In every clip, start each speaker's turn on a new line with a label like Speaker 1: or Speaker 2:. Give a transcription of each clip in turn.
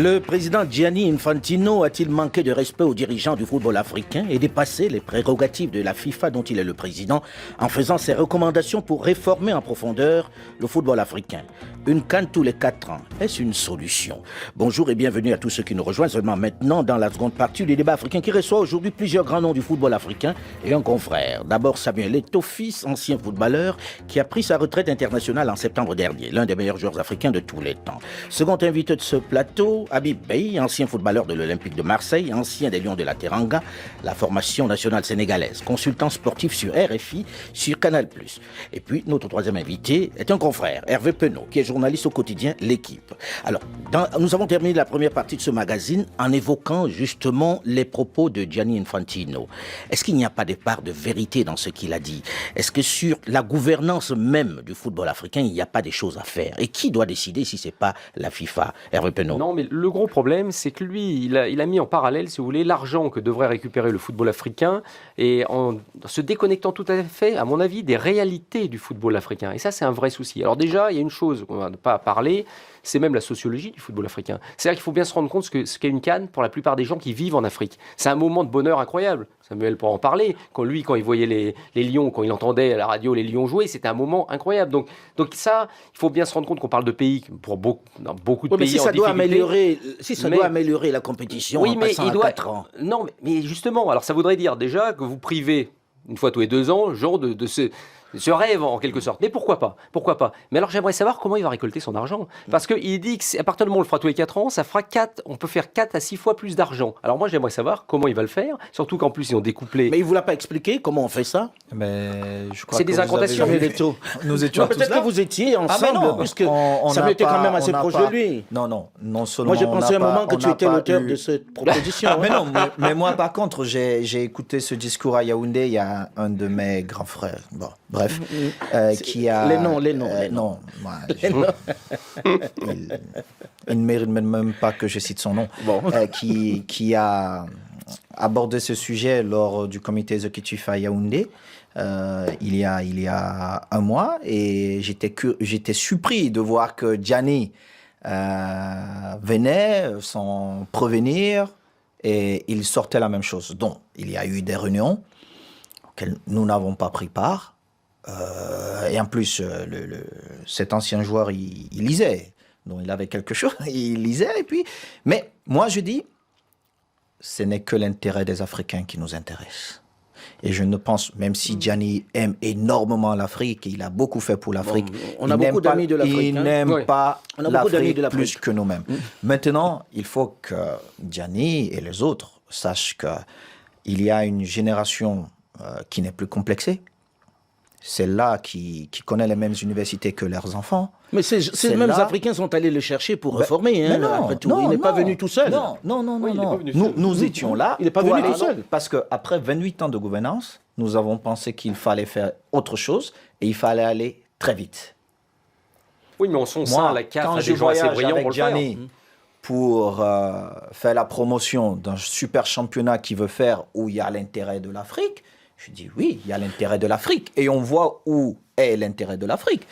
Speaker 1: Le président Gianni Infantino a-t-il manqué de respect aux dirigeants du football africain et dépassé les prérogatives de la FIFA dont il est le président en faisant ses recommandations pour réformer en profondeur le football africain? Une CAN tous les 4 ans, est-ce une solution? Bonjour et bienvenue à tous ceux qui nous rejoignent seulement maintenant dans la seconde partie du débat africain qui reçoit aujourd'hui plusieurs grands noms du football africain et un confrère. D'abord Samuel Eto'o, fils, ancien footballeur qui a pris sa retraite internationale en septembre dernier, l'un des meilleurs joueurs africains de tous les temps. Second invité de ce plateau, Habib Beye, ancien footballeur de l'Olympique de Marseille, ancien des Lions de la Teranga, la formation nationale sénégalaise, consultant sportif sur RFI, sur Canal+. Et puis, notre troisième invité est un confrère, Hervé Penaud, qui est journaliste au quotidien L'Équipe. Alors, nous avons terminé la première partie de ce magazine en évoquant justement les propos de Gianni Infantino. Est-ce qu'il n'y a pas de part de vérité dans ce qu'il a dit? Est-ce que sur la gouvernance même du football africain, il n'y a pas des choses à faire? Et qui doit décider si ce n'est pas la FIFA? Hervé Penaud.
Speaker 2: Non, mais le gros problème, c'est que lui, il a mis en parallèle, si vous voulez, l'argent que devrait récupérer le football africain et en se déconnectant tout à fait, à mon avis, des réalités du football africain. Et ça, c'est un vrai souci. Alors déjà, il y a une chose qu'on ne va pas parler, c'est même la sociologie du football africain. C'est-à-dire qu'il faut bien se rendre compte ce qu'est une CAN pour la plupart des gens qui vivent en Afrique. C'est un moment de bonheur incroyable. Samuel pourra en parler. Quand il voyait les Lions, quand il entendait à la radio les Lions jouer, c'était un moment incroyable. Donc ça, il faut bien se rendre compte qu'on parle de pays, dans beaucoup de pays
Speaker 1: si ça doit améliorer la compétition en passant à 4 ans.
Speaker 2: Non, mais justement, alors ça voudrait dire déjà que vous privez, une fois tous les 2 ans, genre de ce rêve en quelque sorte. Mais pourquoi pas? Mais alors j'aimerais savoir comment il va récolter son argent. Parce qu'il dit qu'à partir du moment où on le fera tous les 4 ans, ça fera on peut faire 4 à 6 fois plus d'argent. Alors moi j'aimerais savoir comment il va le faire, surtout qu'en plus ils ont découplé.
Speaker 1: Mais il ne vous l'a pas expliqué comment on fait ça?
Speaker 3: Mais je crois
Speaker 2: c'est
Speaker 3: que
Speaker 2: des incantations.
Speaker 3: Nous étions tous
Speaker 1: peut-être
Speaker 3: là.
Speaker 1: que vous étiez ensemble, puisque ça était quand même assez proche de lui.
Speaker 3: Non seulement.
Speaker 1: Moi j'ai pensé un moment que tu étais l'auteur de cette proposition.
Speaker 3: Mais non, mais moi par contre, j'ai écouté ce discours à Yaoundé, il y a un de mes grands frères. Bon, bref. Qui a...
Speaker 1: Les noms.
Speaker 3: Non, il ne mérite même pas que je cite son nom. Bon. Qui a abordé ce sujet lors du comité exécutif à Yaoundé il y a un mois, et j'étais surpris de voir que Gianni venait sans prévenir et il sortait la même chose. Donc, il y a eu des réunions auxquelles nous n'avons pas pris part. Et en plus, cet ancien joueur, il lisait. Donc, il avait quelque chose, il lisait. Mais moi, je dis, ce n'est que l'intérêt des Africains qui nous intéresse. Et je ne pense, même si Gianni aime énormément l'Afrique, il a beaucoup fait pour l'Afrique.
Speaker 1: On a beaucoup d'amis de l'Afrique.
Speaker 3: Il n'aime pas l'Afrique plus que nous-mêmes. Maintenant, il faut que Gianni et les autres sachent qu'il y a une génération qui n'est plus complexée. Celle-là qui connaît les mêmes universités que leurs enfants.
Speaker 1: Mais ces mêmes Africains sont allés le chercher pour réformer. Il n'est pas venu tout seul.
Speaker 3: Non. Nous étions là.
Speaker 1: Il n'est pas venu tout seul.
Speaker 3: Parce qu'après 28 ans de gouvernance, nous avons pensé qu'il fallait faire autre chose et il fallait aller très vite.
Speaker 2: Oui, mais on son sein, la CAF a des gens assez brillants pour le faire.
Speaker 3: Pour faire la promotion d'un super championnat qu'il veut faire où il y a l'intérêt de l'Afrique, je dis oui, il y a l'intérêt de l'Afrique. Et on voit où est l'intérêt de l'Afrique.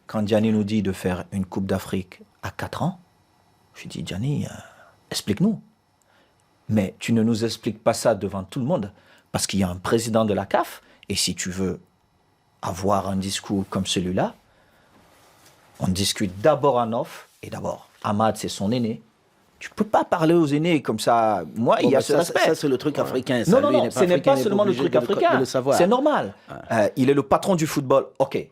Speaker 3: Quand Gianni nous dit de faire une Coupe d'Afrique à 4 ans, je dis Gianni, explique-nous. Mais tu ne nous expliques pas ça devant tout le monde. Parce qu'il y a un président de la CAF. Et si tu veux avoir un discours comme celui-là, on discute d'abord en off. Et d'abord, Ahmad, c'est son aîné. Tu ne peux pas parler aux aînés comme ça. Moi, il y a ce respect.
Speaker 1: Ça, c'est le truc africain.
Speaker 3: Non, ce n'est pas seulement le truc africain. C'est normal. Il est le patron du football, ok.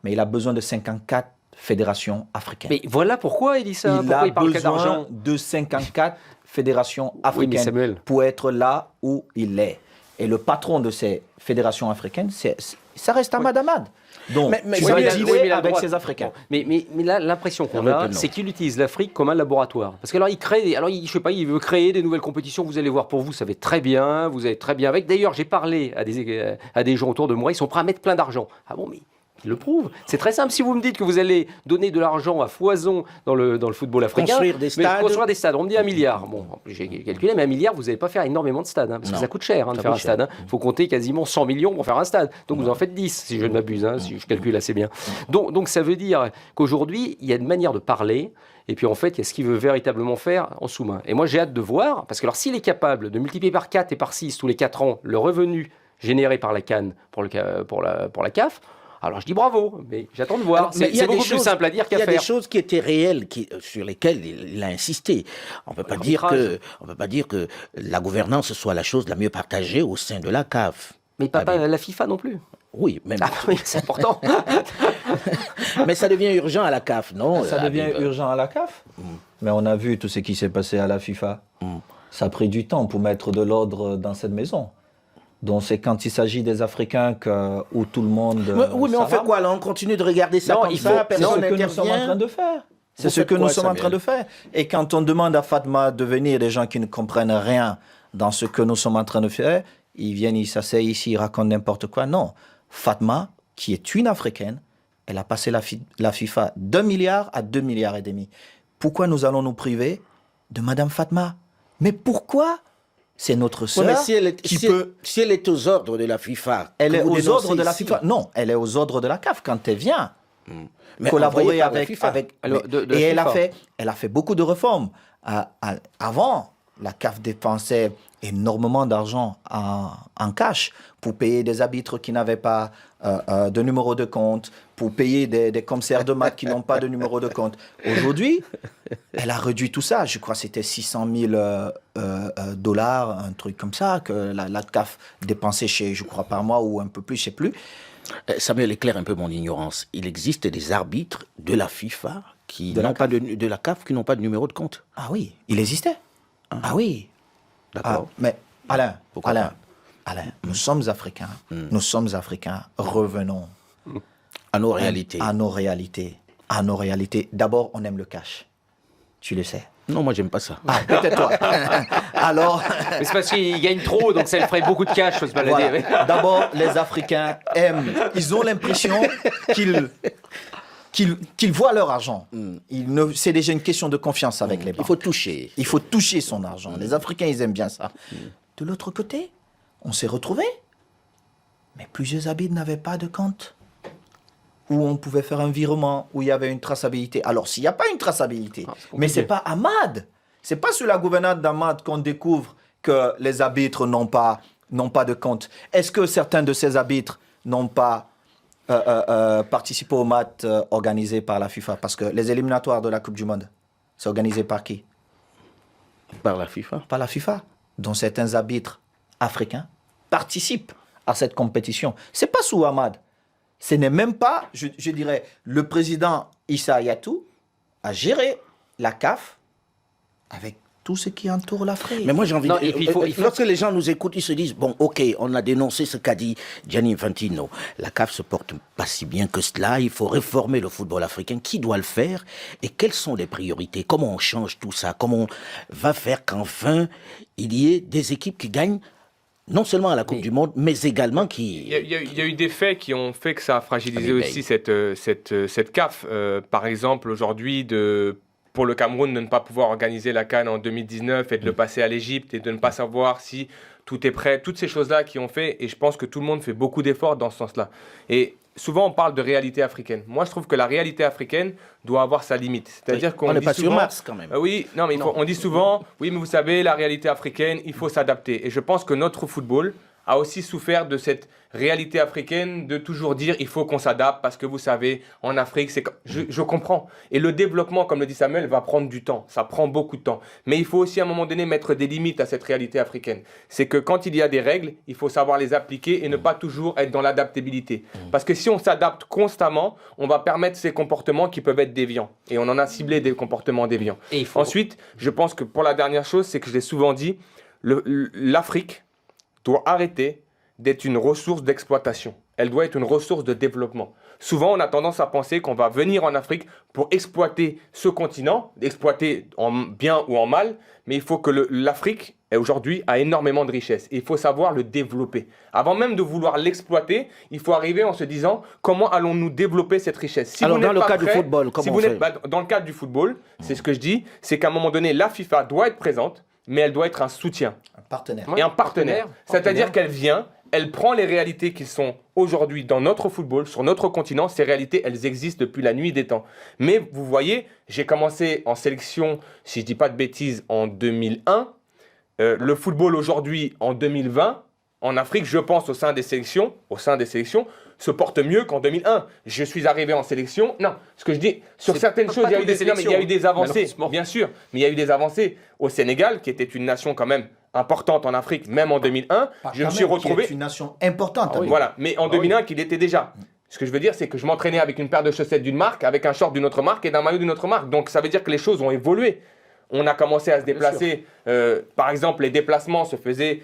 Speaker 3: Mais il a besoin de 54 fédérations africaines.
Speaker 2: Mais voilà pourquoi il dit ça.
Speaker 3: Il a besoin de 54 fédérations africaines pour être là où il est. Et le patron de ces fédérations africaines, ça reste Ahmad Ahmad. Donc, tu vas dealer avec ces Africains.
Speaker 2: Mais là, l'impression qu'on a, c'est qu'il utilise l'Afrique comme un laboratoire. Parce que alors, il veut créer des nouvelles compétitions. Vous allez voir, pour vous, ça va très bien. Vous allez très bien avec. D'ailleurs, j'ai parlé à des gens autour de moi. Ils sont prêts à mettre plein d'argent. Ah bon, mais il le prouve. C'est très simple. Si vous me dites que vous allez donner de l'argent à foison dans le football africain, construire des stades, on me dit 1 milliard. Bon, j'ai calculé, mais 1 milliard, vous n'allez pas faire énormément de stades, parce que ça coûte cher de faire un stade. Il faut compter quasiment 100 millions pour faire un stade. Donc vous en faites 10, si je ne m'abuse, si je calcule assez bien. Donc ça veut dire qu'aujourd'hui, il y a une manière de parler. Et puis en fait, il y a ce qu'il veut véritablement faire en sous-main. Et moi, j'ai hâte de voir, parce que alors s'il est capable de multiplier par 4 et par 6 tous les 4 ans le revenu généré par la CAN pour la CAF, alors je dis bravo, mais j'attends de voir. C'est beaucoup plus simple à dire qu'à faire.
Speaker 1: Il y a des choses qui étaient réelles, sur lesquelles il a insisté. On ne peut pas dire que la gouvernance soit la chose la mieux partagée au sein de la CAF.
Speaker 2: Mais pas la FIFA non plus.
Speaker 1: Oui, même.
Speaker 2: Oui, c'est important.
Speaker 1: Mais ça devient urgent à la CAF, non?
Speaker 3: Ça devient urgent à la CAF. Mais on a vu tout ce qui s'est passé à la FIFA. Ça a pris du temps pour mettre de l'ordre dans cette maison. Donc c'est quand il s'agit des Africains où tout le monde...
Speaker 1: Oui, mais on fait quoi là? On continue de regarder ça comme ça, personne n'intervient.
Speaker 3: C'est ce que nous sommes en train de faire. C'est ce que nous sommes en train de faire. Et quand on demande à Fatma de venir, des gens qui ne comprennent rien dans ce que nous sommes en train de faire, ils viennent, ils s'asseyent ici, ils racontent n'importe quoi. Non. Fatma, qui est une Africaine, elle a passé la FIFA d'1 milliard à 2 milliards et demi. Pourquoi nous allons nous priver de Madame Fatma? Mais pourquoi? C'est notre sœur
Speaker 1: si elle est aux ordres de la FIFA.
Speaker 3: Elle est aux ordres de la FIFA. Non, elle est aux ordres de la CAF quand elle vient collaborer avec et elle a fait beaucoup de réformes. Avant, la CAF dépensait énormément d'argent en cash pour payer des arbitres qui n'avaient pas de numéro de compte, pour payer des commissaires de maths qui n'ont pas de numéro de compte. Aujourd'hui, elle a réduit tout ça. Je crois que c'était 600 000 dollars, un truc comme ça, que la CAF dépensait je crois, par mois ou un peu plus, je ne sais plus.
Speaker 1: Samuel, éclaire un peu mon ignorance. Il existe des arbitres de la FIFA de la CAF qui n'ont pas de numéro de compte.
Speaker 3: Ah oui, il existait. Ah oui.
Speaker 1: D'accord.
Speaker 3: Mais Alain, nous sommes Africains. Nous sommes Africains. Revenons
Speaker 1: à nos réalités.
Speaker 3: À nos réalités. D'abord, on aime le cash. Tu le sais.
Speaker 1: Non, moi, j'aime pas ça.
Speaker 3: Ah, peut-être toi. Alors...
Speaker 2: Mais c'est parce qu'ils gagnent trop, donc ça leur ferait beaucoup de cash, faut se balader.
Speaker 3: Voilà. D'abord, les Africains aiment. Ils ont l'impression qu'ils voient leur argent. C'est déjà une question de confiance avec les banques. Il faut toucher son argent. Les Africains, ils aiment bien ça. De l'autre côté, on s'est retrouvés. Mais plusieurs arbitres n'avaient pas de compte où on pouvait faire un virement, où il y avait une traçabilité. Alors, s'il n'y a pas une traçabilité, mais ce n'est pas Ahmad, ce n'est pas sous la gouvernance d'Ahmad qu'on découvre que les arbitres n'ont pas de compte. Est-ce que certains de ces arbitres n'ont pas participé au match organisé par la FIFA? Parce que les éliminatoires de la Coupe du Monde, c'est organisé par qui?
Speaker 1: Par la FIFA.
Speaker 3: Par la FIFA. Dont certains arbitres africains participent à cette compétition. Ce n'est pas sous Ahmad. Ce n'est même pas, je dirais, le président Issa Hayatou a géré la CAF avec tout ce qui entoure l'Afrique.
Speaker 1: Mais moi, j'ai envie de... Lorsque les gens nous écoutent, ils se disent, bon, ok, on a dénoncé ce qu'a dit Gianni Infantino. La CAF se porte pas si bien que cela. Il faut réformer le football africain. Qui doit le faire? Et quelles sont les priorités? Comment on change tout ça? Comment on va faire qu'enfin, il y ait des équipes qui gagnent non seulement à la Coupe du Monde, mais également qui...
Speaker 4: Il y a eu des faits qui ont fait que ça a fragilisé aussi cette CAF. Par exemple, aujourd'hui, pour le Cameroun de ne pas pouvoir organiser la CAN en 2019 et de le passer à l'Égypte et de ne pas savoir si tout est prêt. Toutes ces choses-là qui ont fait, et je pense que tout le monde fait beaucoup d'efforts dans ce sens-là. Et souvent, on parle de réalité africaine. Moi, je trouve que la réalité africaine doit avoir sa limite. C'est-à-dire qu'on
Speaker 1: n'est
Speaker 4: dit
Speaker 1: pas
Speaker 4: souvent,
Speaker 1: sur Mars, quand même.
Speaker 4: Oui, non, mais on dit souvent, oui, mais vous savez, la réalité africaine, il faut s'adapter. Et je pense que notre football a aussi souffert de cette réalité africaine de toujours dire il faut qu'on s'adapte parce que vous savez, en Afrique, je comprends. Et le développement, comme le dit Samuel, va prendre du temps. Ça prend beaucoup de temps. Mais il faut aussi à un moment donné mettre des limites à cette réalité africaine. C'est que quand il y a des règles, il faut savoir les appliquer et ne pas toujours être dans l'adaptabilité. Parce que si on s'adapte constamment, on va permettre ces comportements qui peuvent être déviants. Et on en a ciblé des comportements déviants. Ensuite, je pense que pour la dernière chose, c'est que je l'ai souvent dit, l'Afrique doit arrêter d'être une ressource d'exploitation. Elle doit être une ressource de développement. Souvent, on a tendance à penser qu'on va venir en Afrique pour exploiter ce continent, exploiter en bien ou en mal, mais il faut que l'Afrique, aujourd'hui, a énormément de richesses. Il faut savoir le développer. Avant même de vouloir l'exploiter, il faut arriver en se disant comment allons-nous développer cette richesse.
Speaker 1: Alors, dans le cadre du football, comment on fait ?
Speaker 4: Dans le cadre du football, c'est ce que je dis, c'est qu'à un moment donné, la FIFA doit être présente, mais elle doit être un soutien.
Speaker 3: Un partenaire.
Speaker 4: Et un partenaire. C'est-à-dire qu'elle vient, elle prend les réalités qui sont aujourd'hui dans notre football, sur notre continent. Ces réalités, elles existent depuis la nuit des temps. Mais vous voyez, j'ai commencé en sélection, si je ne dis pas de bêtises, en 2001. Le football aujourd'hui, en 2020, en Afrique, je pense au sein des sélections, se porte mieux qu'en 2001. Je suis arrivé en sélection. Non, ce que je dis, sur certaines choses, il y a eu des avancées, bien sûr. Mais il y a eu des avancées au Sénégal, qui était une nation quand même importante en Afrique, même en 2001. Je me suis retrouvé.
Speaker 3: C'est une nation importante.
Speaker 4: Voilà, mais en 2001, qu'il était déjà. Ce que je veux dire, c'est que je m'entraînais avec une paire de chaussettes d'une marque, avec un short d'une autre marque et d'un maillot d'une autre marque. Donc ça veut dire que les choses ont évolué. On a commencé à se déplacer. Par exemple, les déplacements se faisaient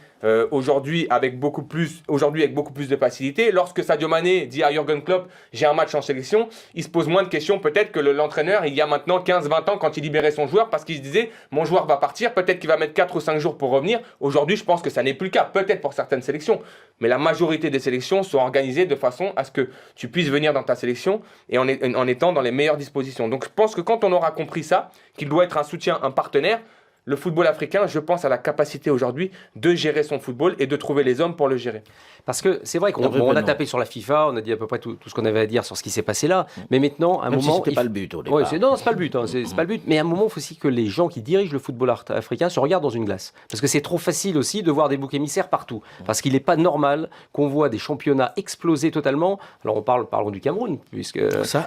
Speaker 4: aujourd'hui avec beaucoup plus de facilité. Lorsque Sadio Mané dit à Jürgen Klopp « j'ai un match en sélection », il se pose moins de questions peut-être que l'entraîneur il y a maintenant 15-20 ans quand il libérait son joueur parce qu'il se disait « mon joueur va partir, peut-être qu'il va mettre 4 ou 5 jours pour revenir ». Aujourd'hui, je pense que ça n'est plus le cas, peut-être pour certaines sélections. Mais la majorité des sélections sont organisées de façon à ce que tu puisses venir dans ta sélection et en étant dans les meilleures dispositions. Donc je pense que quand on aura compris ça, qu'il doit être un soutien, un partenaire, le football africain, je pense, a la capacité aujourd'hui de gérer son football et de trouver les hommes pour le gérer.
Speaker 2: Parce que c'est vrai qu'on a tapé sur la FIFA, on a dit à peu près tout ce qu'on avait à dire sur ce qui s'est passé là. Mais maintenant, à un moment.
Speaker 1: Si c'était pas le but au départ.
Speaker 2: Ouais, non, c'est pas le but. C'est pas le but. Mais à un moment, il faut aussi que les gens qui dirigent le football africain se regardent dans une glace. Parce que c'est trop facile aussi de voir des boucs émissaires partout. Parce qu'il n'est pas normal qu'on voit des championnats exploser totalement. Alors parlons du Cameroun, puisque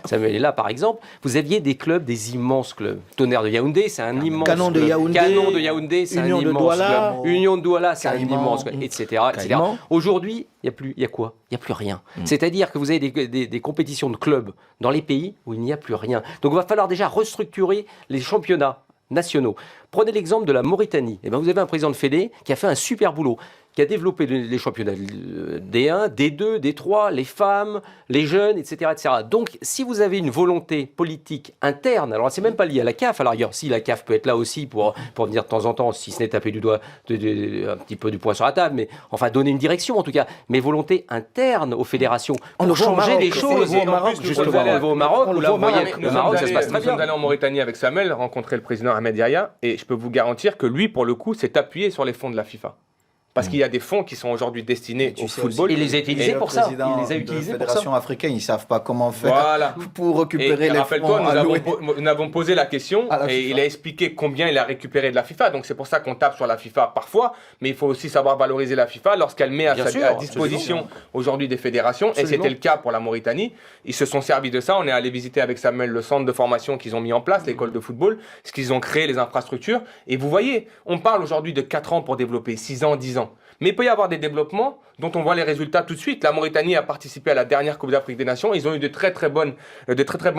Speaker 2: Samuel est là par exemple. Vous aviez des clubs, des immenses clubs. Tonnerre de Yaoundé, c'est un immense
Speaker 1: Canon
Speaker 2: club.
Speaker 1: Canon
Speaker 2: de Yaoundé, c'est un
Speaker 1: Union de
Speaker 2: immense
Speaker 1: Douala,
Speaker 2: club. Union de Douala, c'est un
Speaker 3: Caïman,
Speaker 2: immense club, etc. Aujourd'hui, il y a quoi? Il n'y a plus rien. C'est-à-dire que vous avez des compétitions de clubs dans les pays où il n'y a plus rien. Donc il va falloir déjà restructurer les championnats nationaux. Prenez l'exemple de la Mauritanie. Eh bien, vous avez un président de Fédé qui a fait un super boulot, qui a développé les championnats D1, D2, D3, les femmes, les jeunes, etc., etc. Donc, si vous avez une volonté politique interne, alors c'est même pas lié à la CAF, à l'arrière, si la CAF peut être là aussi pour venir de temps en temps, si ce n'est taper du doigt, un petit peu du poing sur la table, mais enfin donner une direction en tout cas, mais volonté interne aux fédérations pour changer les choses.
Speaker 1: On le voit
Speaker 2: au Maroc, où là, vous voyez que le Maroc, ça se passe très
Speaker 4: bien. Nous sommes allés en Mauritanie avec Samuel, rencontrer le président Ahmed Yahya, et je peux vous garantir que lui, pour le coup, s'est appuyé sur les fonds de la FIFA. Parce qu'il y a des fonds qui sont aujourd'hui destinés au football.
Speaker 2: Il les a utilisés pour ça. Il les a utilisés pour ça.
Speaker 3: La Fédération africaine, ils ne savent pas comment faire pour récupérer les fonds.
Speaker 4: Rappelle-toi, nous avons posé la question et il a expliqué combien il a récupéré de la FIFA. Donc c'est pour ça qu'on tape sur la FIFA parfois. Mais il faut aussi savoir valoriser la FIFA lorsqu'elle met à disposition aujourd'hui des fédérations. Absolument. Et c'était le cas pour la Mauritanie. Ils se sont servis de ça. On est allé visiter avec Samuel le centre de formation qu'ils ont mis en place, l'école de football, ce qu'ils ont créé, les infrastructures. Et vous voyez, on parle aujourd'hui de 4 ans pour développer, 6 ans, 10 ans. Mais il peut y avoir des développements dont on voit les résultats tout de suite. La Mauritanie a participé à la dernière Coupe d'Afrique des Nations. Ils ont eu de très très bons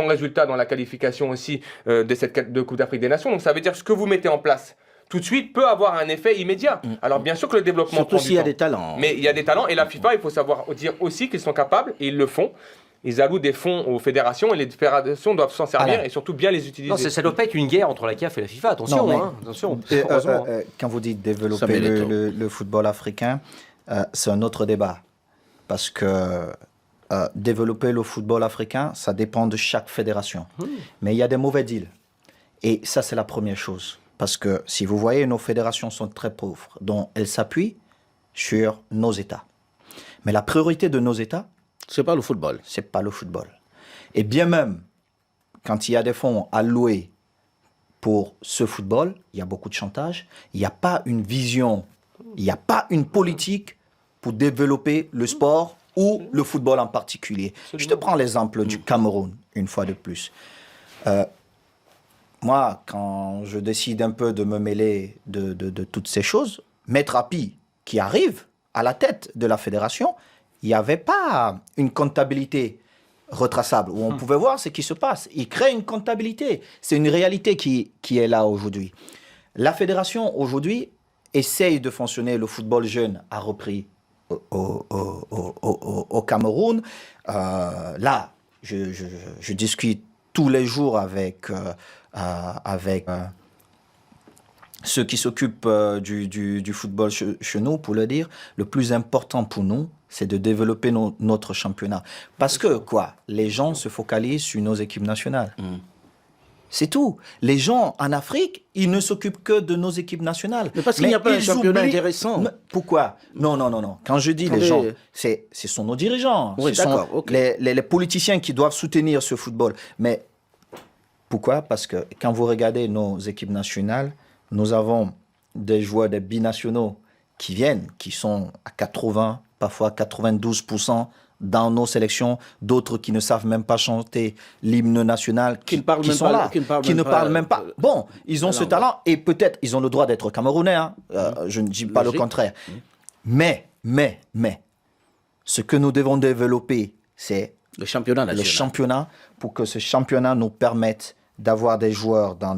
Speaker 4: résultats dans la qualification aussi de cette Coupe d'Afrique des Nations. Donc ça veut dire que ce que vous mettez en place tout de suite peut avoir un effet immédiat. Alors bien sûr que le développement
Speaker 1: surtout s'il y a des talents.
Speaker 4: Mais il y a des talents et la FIFA, il faut savoir dire aussi qu'ils sont capables et ils le font. Ils allouent des fonds aux fédérations et les fédérations doivent s'en servir et surtout bien les utiliser.
Speaker 2: Non, ça ne doit pas être une guerre entre la CAF et la FIFA, attention. Non, mais, attention.
Speaker 3: Quand vous dites développer le football africain, c'est un autre débat. Parce que développer le football africain, ça dépend de chaque fédération. Mais il y a des mauvais deals. Et ça, c'est la première chose. Parce que si vous voyez, nos fédérations sont très pauvres, donc elles s'appuient sur nos États. Mais la priorité de nos États,
Speaker 1: c'est pas le football.
Speaker 3: C'est pas le football. Et bien même, quand il y a des fonds alloués pour ce football, il y a beaucoup de chantage. Il n'y a pas une vision, il n'y a pas une politique pour développer le sport ou le football en particulier. Je te prends l'exemple du Cameroun, une fois de plus. Moi, quand je décide un peu de me mêler de toutes ces choses, Maître Api, qui arrive à la tête de la fédération, il n'y avait pas une comptabilité retraçable où on pouvait voir ce qui se passe. Il crée une comptabilité. C'est une réalité qui est là aujourd'hui. La fédération, aujourd'hui, essaye de fonctionner. Le football jeune a repris au Cameroun. Là, je discute tous les jours avec ceux qui s'occupent du football chez nous, pour le dire. Le plus important pour nous, c'est de développer notre championnat. Parce que, les gens se focalisent sur nos équipes nationales. C'est tout. Les gens en Afrique, ils ne s'occupent que de nos équipes nationales.
Speaker 1: Mais parce qu'il n'y a pas un
Speaker 3: ils
Speaker 1: championnat
Speaker 3: oublient-
Speaker 1: intéressant.
Speaker 3: Mais pourquoi? Non. Quand je dis
Speaker 1: Attendez.
Speaker 3: les gens, ce sont nos dirigeants.
Speaker 1: Oui,
Speaker 3: Ce sont
Speaker 1: d'accord, ok.
Speaker 3: les politiciens qui doivent soutenir ce football. Mais pourquoi? Parce que quand vous regardez nos équipes nationales, nous avons des joueurs des binationaux qui viennent, qui sont à 80, parfois 92% dans nos sélections, d'autres qui ne savent même pas chanter l'hymne national,
Speaker 1: Qui ne parlent même
Speaker 3: sont
Speaker 1: pas-
Speaker 3: là,
Speaker 1: qui ne parlent même pas,
Speaker 3: Bon, ils ont
Speaker 1: la
Speaker 3: ce
Speaker 1: langue.
Speaker 3: talent et peut-être ils ont le droit d'être camerounais, hein. Je ne dis pas le
Speaker 1: Logique.
Speaker 3: contraire. Mais, ce que nous devons développer, c'est
Speaker 1: Le championnat
Speaker 3: le
Speaker 1: national.
Speaker 3: championnat pour que ce championnat nous permette d'avoir des joueurs dans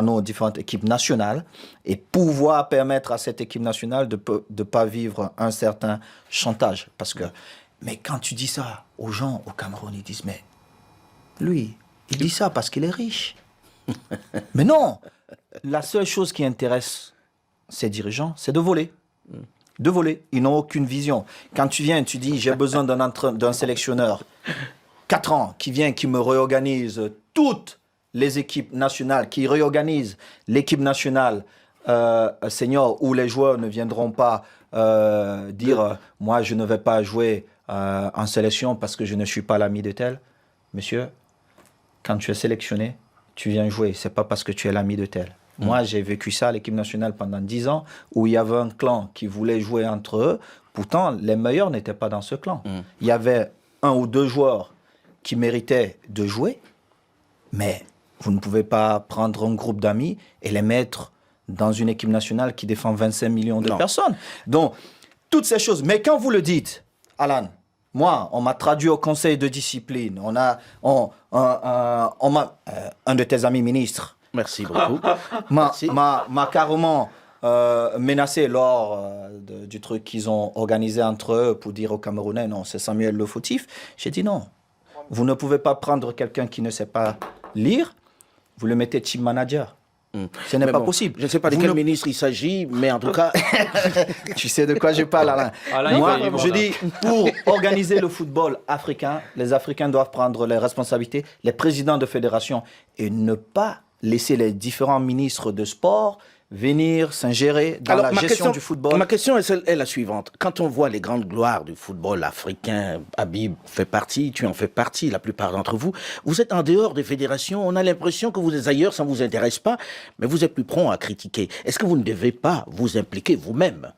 Speaker 3: nos différentes équipes nationales et pouvoir permettre à cette équipe nationale de ne pas vivre un certain chantage. Mais quand tu dis ça aux gens au Cameroun, ils disent, mais lui, il dit ça parce qu'il est riche. Mais non, la seule chose qui intéresse ces dirigeants, c'est de voler. De voler. Ils n'ont aucune vision. Quand tu viens, tu dis, j'ai besoin d'un sélectionneur, 4 ans, qui vient, qui me réorganise toutes les équipes nationales, qui réorganise l'équipe nationale senior, où les joueurs ne viendront pas dire, moi, je ne vais pas jouer en sélection parce que je ne suis pas l'ami de tel. Monsieur, quand tu es sélectionné, tu viens jouer. C'est pas parce que tu es l'ami de tel. Moi, j'ai vécu ça à l'équipe nationale pendant 10 ans, où il y avait un clan qui voulait jouer entre eux. Pourtant, les meilleurs n'étaient pas dans ce clan. Il y avait 1 ou 2 joueurs qui méritaient de jouer, mais vous ne pouvez pas prendre un groupe d'amis et les mettre dans une équipe nationale qui défend 25 millions de
Speaker 1: Non.
Speaker 3: personnes. Donc, toutes ces choses. Mais quand vous le dites, Alan, moi, on m'a traduit au conseil de discipline. Un de tes amis ministres
Speaker 1: Merci beaucoup.
Speaker 3: m'a
Speaker 1: Merci.
Speaker 3: carrément menacé lors du truc qu'ils ont organisé entre eux pour dire aux Camerounais, non, c'est Samuel le fautif. J'ai dit non. Vous ne pouvez pas prendre quelqu'un qui ne sait pas lire, vous le mettez team manager. Ce n'est
Speaker 1: Mais
Speaker 3: pas
Speaker 1: bon,
Speaker 3: possible.
Speaker 1: Je ne sais pas de
Speaker 3: Vous
Speaker 1: quel
Speaker 3: ne-
Speaker 1: ministre il s'agit, mais en tout cas,
Speaker 3: Tu sais de quoi je parle, Alain.
Speaker 2: Alain, il
Speaker 3: Moi,
Speaker 2: va y aller,
Speaker 3: je
Speaker 2: bon,
Speaker 3: dis, pour organiser le football africain, les Africains doivent prendre les responsabilités, les présidents de fédération, et ne pas laisser les différents ministres de sport venir s'ingérer dans la gestion du football.
Speaker 1: Ma question est la suivante. Quand on voit les grandes gloires du football africain, Habib fait partie, tu en fais partie, la plupart d'entre vous, vous êtes en dehors des fédérations, on a l'impression que vous êtes ailleurs, ça ne vous intéresse pas, mais vous êtes plus prompt à critiquer. Est-ce que vous ne devez pas vous impliquer vous-même?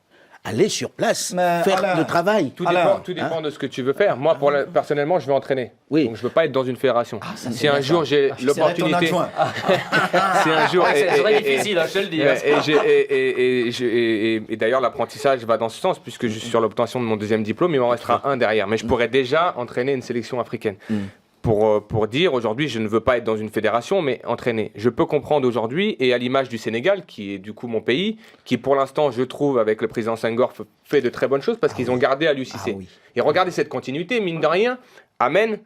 Speaker 1: Aller sur place,
Speaker 3: Mais
Speaker 1: faire
Speaker 3: Alain,
Speaker 1: le travail.
Speaker 4: Tout
Speaker 3: Alors,
Speaker 4: dépend de ce que tu veux faire. Moi, personnellement, je veux entraîner.
Speaker 1: Oui.
Speaker 4: Donc, je veux pas être dans une fédération.
Speaker 3: ça, c'est
Speaker 4: Si un
Speaker 3: bien
Speaker 4: jour
Speaker 3: ça.
Speaker 4: j'ai
Speaker 3: Ah, je serai ton
Speaker 4: l'opportunité,
Speaker 3: adjoint.
Speaker 4: si un jour,
Speaker 2: C'est très difficile, hein, je te le dis.
Speaker 4: et d'ailleurs l'apprentissage va dans ce sens puisque je suis sur l'obtention de mon 2e diplôme, il m'en restera un derrière. Mais je pourrais déjà entraîner une sélection africaine. Pour dire aujourd'hui, je ne veux pas être dans une fédération, mais entraîner. Je peux comprendre aujourd'hui, et à l'image du Sénégal, qui est du coup mon pays, qui pour l'instant, je trouve, avec le président Senghor, fait de très bonnes choses parce qu'ils ont gardé à l'UCC.
Speaker 3: Ah oui.
Speaker 4: Et regardez cette continuité, mine de rien, amène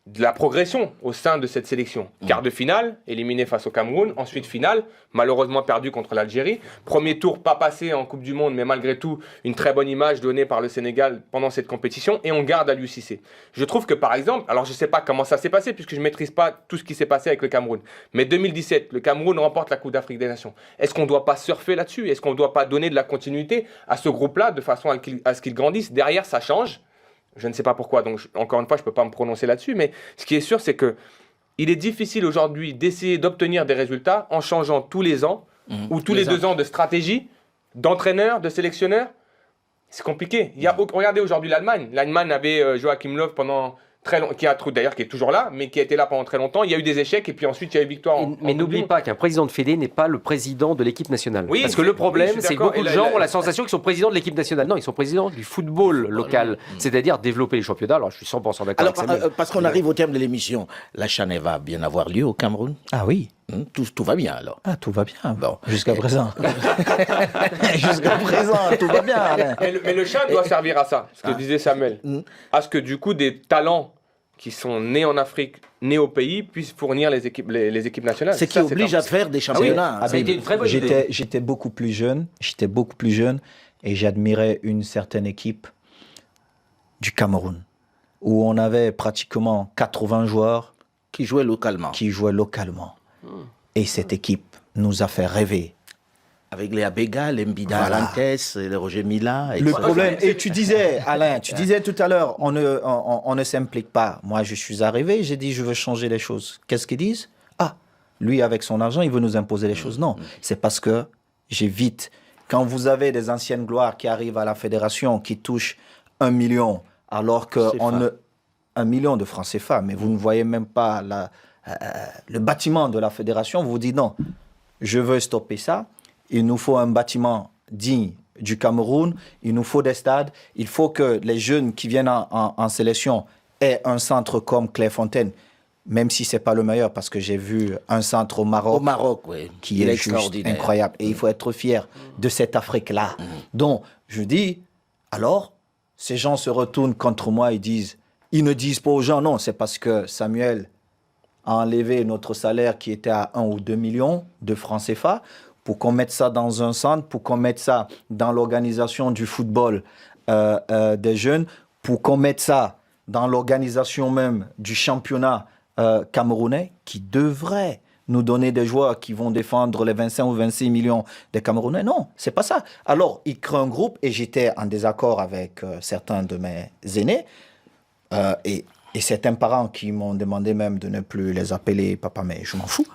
Speaker 4: de la progression au sein de cette sélection. Quart de finale, éliminé face au Cameroun. Ensuite, finale, malheureusement perdu contre l'Algérie. Premier tour, pas passé en Coupe du Monde, mais malgré tout, une très bonne image donnée par le Sénégal pendant cette compétition. Et on garde à l'UCC. Je trouve que, par exemple, alors je ne sais pas comment ça s'est passé, puisque je ne maîtrise pas tout ce qui s'est passé avec le Cameroun. Mais 2017, le Cameroun remporte la Coupe d'Afrique des Nations. Est-ce qu'on ne doit pas surfer là-dessus? Est-ce qu'on ne doit pas donner de la continuité à ce groupe-là, de façon à ce qu'il grandisse? Derrière, ça change. Je ne sais pas pourquoi, donc encore une fois, je ne peux pas me prononcer là-dessus, mais ce qui est sûr, c'est que il est difficile aujourd'hui d'essayer d'obtenir des résultats en changeant tous les ans ou tous les 2 ans de stratégie, d'entraîneur, de sélectionneur. C'est compliqué. Regardez aujourd'hui l'Allemagne. L'Allemagne avait Joachim Löw pendant très longtemps, qui est toujours là, mais qui a été là pendant très longtemps. Il y a eu des échecs et puis ensuite il y a eu victoire.
Speaker 2: Mais n'oublie pas qu'un président de fédé n'est pas le président de l'équipe nationale.
Speaker 4: Oui,
Speaker 2: Parce que le problème,
Speaker 4: oui, je suis
Speaker 2: c'est que
Speaker 4: d'accord.
Speaker 2: beaucoup de
Speaker 4: Et
Speaker 2: gens ont la sensation qu'ils sont présidents de l'équipe nationale. Non, ils sont présidents du football local, c'est-à-dire développer les championnats. Alors, je suis 100% d'accord
Speaker 1: Alors,
Speaker 2: avec Samuel.
Speaker 1: parce qu'on arrive au terme de l'émission, la CHAN va bien avoir lieu au Cameroun.
Speaker 3: Ah oui.
Speaker 1: Tout va bien alors.
Speaker 3: Ah, tout va bien.
Speaker 1: Bon.
Speaker 3: Jusqu'à présent. Jusqu'à présent, tout va bien, Alain.
Speaker 4: Mais le chat doit servir à ça, ce que disait Samuel. À ce que du coup, des talents qui sont nés en Afrique, nés au pays, puissent fournir les équipes nationales.
Speaker 1: C'est qui
Speaker 4: Ça,
Speaker 1: oblige à faire des championnats.
Speaker 2: Ça a été une très bonne idée.
Speaker 3: J'étais beaucoup plus jeune. Et j'admirais une certaine équipe du Cameroun où on avait pratiquement 80 joueurs
Speaker 1: Qui jouait localement.
Speaker 3: qui jouait localement. Et cette équipe nous a fait rêver.
Speaker 1: Avec les Abega, les Mbida
Speaker 3: Voilà.
Speaker 1: Arantes, les Roger Mila.
Speaker 3: Le
Speaker 1: etc.
Speaker 3: problème, et tu disais, Alain, tu disais tout à l'heure, on ne s'implique pas. Moi, je suis arrivé, j'ai dit, je veux changer les choses. Qu'est-ce qu'ils disent? Ah, lui, avec son argent, il veut nous imposer les choses. Non, c'est parce que j'évite. Quand vous avez des anciennes gloires qui arrivent à la fédération, qui touchent 1 million, alors que
Speaker 1: CFA.
Speaker 3: on ne... 1 million de francs CFA, mais vous ne voyez même pas le bâtiment de la fédération, vous vous dites non, je veux stopper ça. Il nous faut un bâtiment digne du Cameroun, il nous faut des stades, il faut que les jeunes qui viennent en sélection aient un centre comme Clairefontaine, même si ce n'est pas le meilleur, parce que j'ai vu un centre au Maroc,
Speaker 1: Au Maroc, oui.
Speaker 3: qui
Speaker 1: Il
Speaker 3: est juste
Speaker 1: extraordinaire.
Speaker 3: incroyable. Et il faut être fier de cette Afrique-là. Donc, je dis, alors, ces gens se retournent contre moi et disent, ils ne disent pas aux gens, non, c'est parce que Samuel a enlevé notre salaire qui était à 1 ou 2 millions de francs CFA pour qu'on mette ça dans un centre, pour qu'on mette ça dans l'organisation du football des jeunes, pour qu'on mette ça dans l'organisation même du championnat camerounais qui devrait nous donner des joueurs qui vont défendre les 25 ou 26 millions des Camerounais. Non, c'est pas ça. Alors, ils créent un groupe et j'étais en désaccord avec certains de mes aînés. Et certains parents qui m'ont demandé même de ne plus les appeler papa, mais je m'en fous.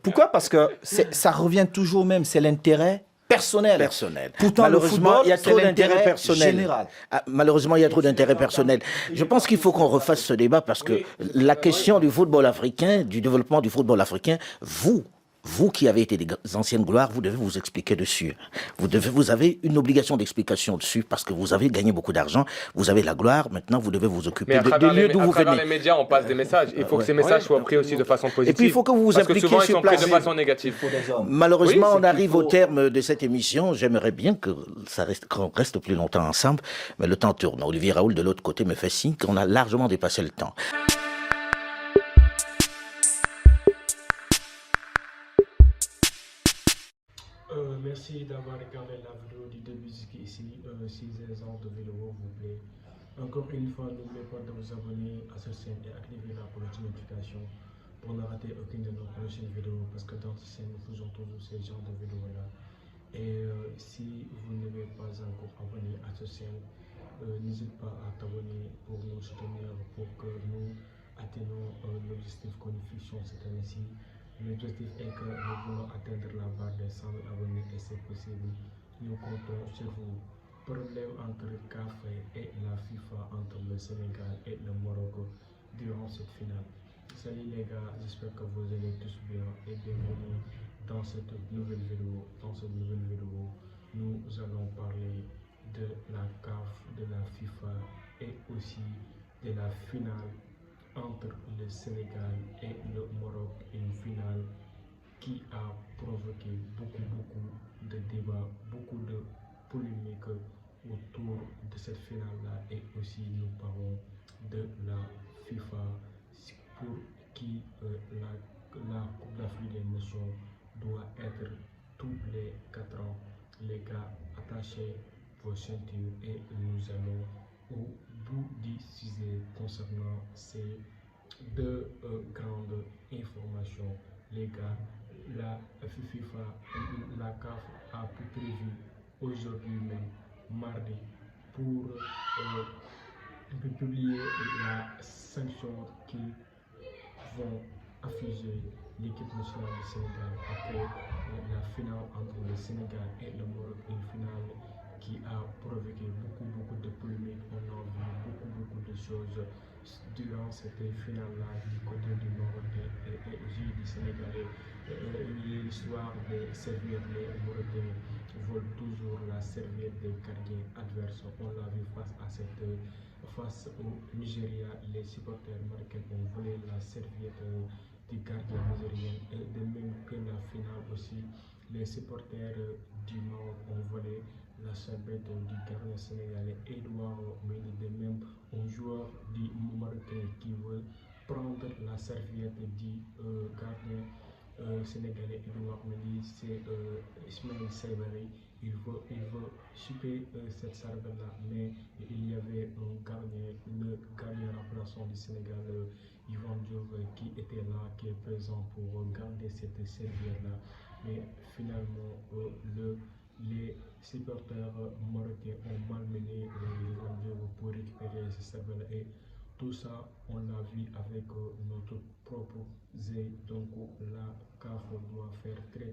Speaker 3: Pourquoi? Parce que ça revient toujours même, c'est l'intérêt personnel. Pourtant,
Speaker 1: Malheureusement,
Speaker 3: le football,
Speaker 1: il y a
Speaker 3: c'est
Speaker 1: trop d'intérêt
Speaker 3: l'intérêt
Speaker 1: personnel.
Speaker 3: général.
Speaker 1: Ah, malheureusement, il y a trop d'intérêt personnel. Je pense qu'il faut qu'on refasse ce débat parce que la question du football africain, du développement du football africain, vous qui avez été des anciennes gloires, vous devez vous expliquer dessus. Vous avez une obligation d'explication dessus parce que vous avez gagné beaucoup d'argent, vous avez la gloire, maintenant vous devez vous occuper
Speaker 4: Mais à
Speaker 1: des
Speaker 4: travers,
Speaker 1: lieux d'où vous
Speaker 4: les
Speaker 1: venez.
Speaker 4: médias, on passe des messages. Il faut que ces messages soient pris aussi de façon positive.
Speaker 1: Et puis il faut que vous vous
Speaker 4: Parce que
Speaker 1: impliquiez
Speaker 4: souvent, ils
Speaker 1: sur
Speaker 4: sont pris
Speaker 1: place.
Speaker 4: de façon négative.
Speaker 1: Malheureusement,
Speaker 4: Oui,
Speaker 1: on arrive au terme de cette émission. J'aimerais bien qu'on reste plus longtemps ensemble, mais le temps tourne. Olivier Raoul, de l'autre côté, me fait signe qu'on a largement dépassé le temps.
Speaker 5: Merci d'avoir regardé la vidéo du début jusqu'ici. Si les gens de vidéo vous plaît, encore une fois, n'oubliez pas de vous abonner à cette chaîne et activer la petite notification pour ne rater aucune de nos prochaines vidéos, parce que dans cette chaîne, nous faisons toujours ces genres de vidéos-là. Et si vous n'êtes pas encore abonné à cette chaîne, n'hésitez pas à t'abonner pour nous soutenir, pour que nous atteignons l'objectif que nous fixons cette année-ci. L'objectif est que nous voulons atteindre la barre des 100 000 abonnés et c'est possible. Nous comptons sur vous. Problème entre CAF et la FIFA, entre le Sénégal et le Maroc durant cette finale. Salut les gars, j'espère que vous allez tous bien et bienvenue dans cette nouvelle vidéo. Dans cette nouvelle vidéo, nous allons parler de la CAF, de la FIFA et aussi de la finale entre le Sénégal et le Maroc, une finale qui a provoqué beaucoup de débats, beaucoup de polémiques autour de cette finale-là, et aussi nous parlons de la FIFA pour qui la Coupe d'Afrique des Nations doit être tous les 4 ans. Les gars, attachez vos ceintures et nous allons au bout du sujet concernant ces deux grandes informations. Les gars, la FIFA, la CAF a prévu aujourd'hui même, mardi, pour publier la sanction qui vont afficher l'équipe nationale du Sénégal après la finale entre le Sénégal et le Maroc, une finale qui a provoqué beaucoup de polémiques. On a vu beaucoup de choses durant cette finale-là du côté du Maroc et aussi du Sénégalais. L'histoire des serviettes, les Marocains volent toujours la serviette des gardiens adverses. On l'a vu face au Nigeria, les supporters marocains ont volé la serviette du gardien nigérien, et de même que la finale aussi, les supporters du Maroc ont volé la serviette du gardien sénégalais Edouard Mendy. De même, un joueur du Marocain qui veut prendre la serviette du gardien Sénégalais Edouard Mendy, c'est Ismaël Saïbari. Il veut chipper cette cervelle-là, mais il y avait un gardien, le gardien remplaçant du Sénégal, Yvan Diop, qui était là, qui est présent pour garder cette cervelle-là. Mais finalement, les supporters marocains ont malmené Yvan Diop pour récupérer cette cervelle. Et tout ça, on l'a vu avec notre propre œil. Donc, la CAF doit faire très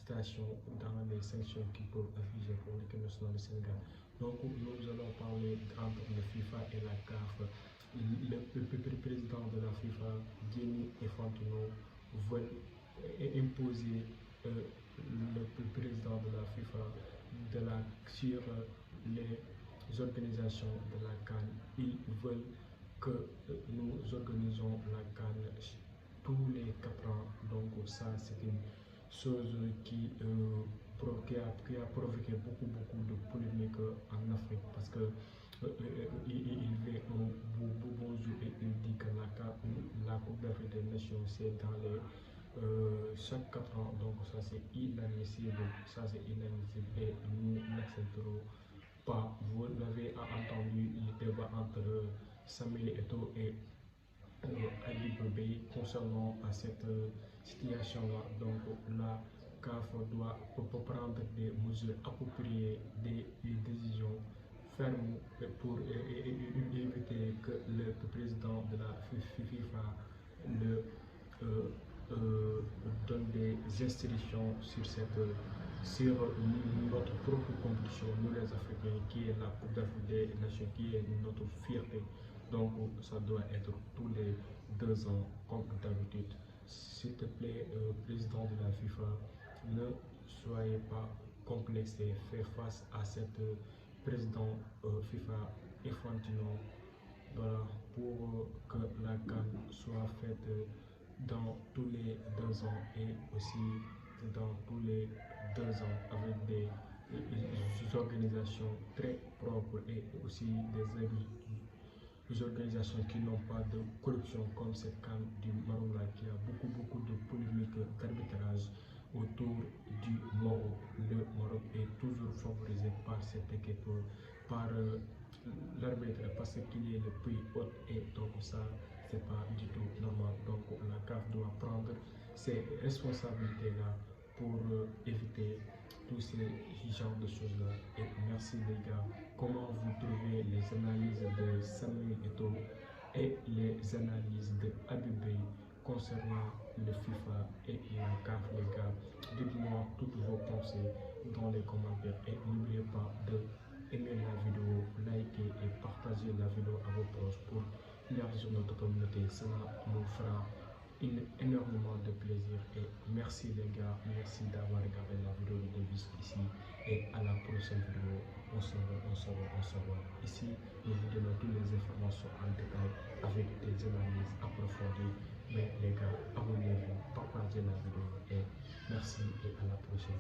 Speaker 5: attention dans les sanctions qui peuvent afficher pour l'équipe nationale du Sénégal. Donc, nous allons parler entre le FIFA et la CAF. Le président de la FIFA, Gianni Infantino, veut imposer le président de la FIFA sur les organisations de la CAN. Ils veulent que nous organisons la CAN tous les 4 ans. Donc ça, c'est une chose qui a provoqué beaucoup de polémiques en Afrique parce que il fait un bon jeu et il dit que la Coupe d'Afrique des Nations, c'est dans les chaque 4 ans. Donc ça, c'est inadmissible. Et nous n'accepterons pas. Vous l'avez entendu, le débat entre Samuel Eto'o et Ali Bey concernant cette situation-là. Donc la CAF doit prendre des mesures appropriées, des décisions fermes pour éviter que le président de la FIFA donne des instructions sur notre propre compétition, nous les Africains, qui est la Coupe d'Afrique des Nations, qui est notre fierté. Donc ça doit être tous les 2 ans comme d'habitude. S'il te plaît, président de la FIFA, ne soyez pas complexé, faites face à cette président FIFA Infantino, voilà, pour que la CAN soit faite dans tous les 2 ans et aussi dans tous les 2 ans avec des organisations très propres et aussi des organisations qui n'ont pas de corruption comme cette CAN du Maroc là, qui a beaucoup de polémiques d'arbitrage autour du Maroc. Le Maroc est toujours favorisé par cette équipe, par l'arbitre, parce qu'il est le pays hôte, et donc ça, c'est pas du tout normal. Donc la CAF doit prendre ses responsabilités-là pour éviter tous ces genres de choses-là. Et merci les gars. Comment vous trouvez les analyses de Samuel Eto'o et les analyses de Habib concernant le FIFA et la CAF, les gars? Dites-moi toutes vos pensées dans les commentaires et n'oubliez pas de aimer la vidéo, liker et partager la vidéo à vos proches pour élargir notre communauté. Cela nous fera énormément de plaisir. Et merci les gars, merci d'avoir regardé la vidéo de jusqu'ici et à la prochaine vidéo. On se voit. Ici, nous vous donnons toutes les informations en détail avec des analyses approfondies. Mais les gars, abonnez-vous, partagez la vidéo et merci et à la prochaine.